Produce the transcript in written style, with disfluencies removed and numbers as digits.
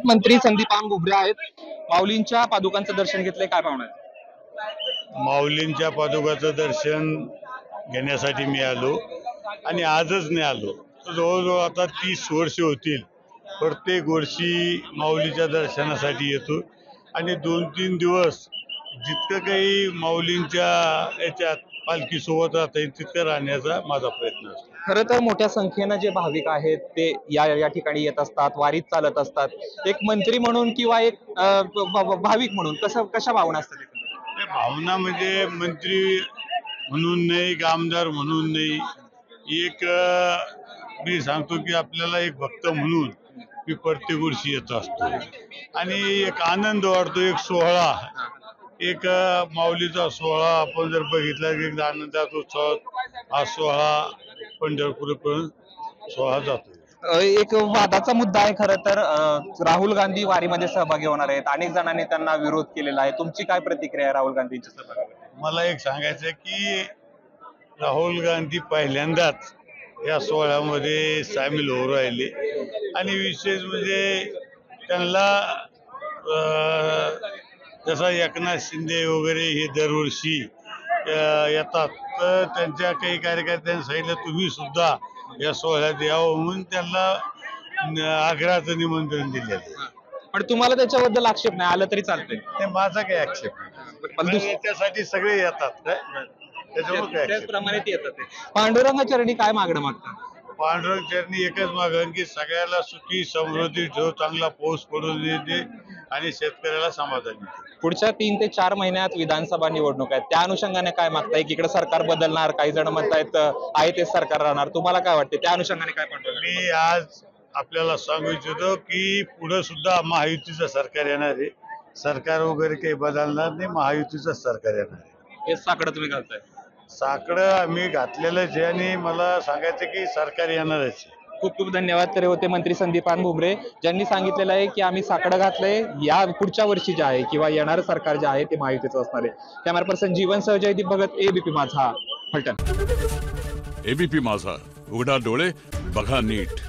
मंत्री संदीपान भुमरे आहेत. माऊलींच्या पादुकांचं दर्शन घेतलंय, काय भावना आहे? माऊलींच्या पादुकाचं दर्शन घेण्यासाठी मी आलो आणि आजच नाही आलो. जवळजवळ आता 30 वर्ष होतील. प्रत्येक वर्षी माऊलीच्या दर्शनासाठी येतो आणि 2-3 दिवस जितकं काही माऊलींच्या याच्यात पालखी सोबत राहता येईल तितकं राहण्याचा माझा प्रयत्न असतो. खरं तर मोठ्या संख्येनं जे भाविक आहेत ते या ठिकाणी येत असतात, वारीत चालत असतात. एक मंत्री म्हणून किंवा एक भाविक म्हणून कशा भावना असतात एकंदरीत? नाही, भावना म्हणजे मंत्री म्हणून नाही, आमदार म्हणून नाही, एक मी सांगतो की आपल्याला एक भक्त म्हणून मी प्रत्येक वर्षी येत असतो आणि एक आनंद वाटतो. एक सोहळा, एक माऊलीचा सोहळा आपण जर बघितला की आनंदाचा उत्सव हा सोहळा पंढरपूरपर्यंत सोहळा जातो. एक वादाचा मुद्दा आहे खरं तर. राहुल गांधी वारीमध्ये सहभागी होणार आहेत. अनेक जणांनी त्यांना विरोध केलेला आहे. तुमची काय प्रतिक्रिया आहे राहुल गांधींच्या सहभागाबद्दल? मला एक सांगायचं की राहुल गांधी पहिल्यांदाच या सोहळ्यामध्ये सामील होऊ राहिले आणि विशेष म्हणजे त्यांना जसा एकनाथ शिंदे वगैरे हे दरवर्षी येतात, तर त्यांच्या काही कार्यकर्त्यांनी सांगितलं तुम्ही सुद्धा या सोहळ्यात यावं म्हणून त्यांना आग्रहाचं निमंत्रण दिलेलं आहे. पण तुम्हाला त्याच्याबद्दल आक्षेप नाही, आलं तरी चालतंय? ते माझा काही आक्षेप नाही. पण त्यासाठी सगळे येतात काय त्याच्यामुळे काय त्याचप्रमाणे ते येतात ते. पांडुरंग चरणी काय मागणं मागतात? पांडुरंग चरणी एकच मागण की सगळ्याला सुखी समृद्धी ठेव, चांगला पाऊस पडून देते आणि शेतकऱ्याला समाधानी ठेव. पुढच्या 3 ते 4 महिन्यात विधानसभा निवडणूक आहेत, त्या अनुषंगाने काय मागताय? इकडे सरकार बदलणार, काही जण म्हणतायत आहे तेच सरकार राहणार. तुम्हाला काय वाटते त्या अनुषंगाने काय पांडुरंग? मी आज आपल्याला सांगू इच्छितो की पुढे सुद्धा महायुतीचं सरकार येणार आहे. सरकार वगैरे काही बदलणार नाही, महायुतीचं सरकार येणार आहे. हे साकडं तुम्ही घालताय? साकडं आम्ही घातलेलंच आहे आणि मला सांगायचं की सरकार येणारच आहे. खूप खूप धन्यवाद. तर होते मंत्री संदीपान भुमरे, ज्यांनी सांगितलेलं आहे की आम्ही साकडं घातलंय, या पुढच्या वर्षी जे आहे किंवा येणारं सरकार जे आहे ते महायुतीचं असणार आहे. कॅमेरा पर्सन जीवन सह जयदीप भगत, एबीपी माझा, फलटण. एबीपी माझा, उघडा डोळे बघा नीट.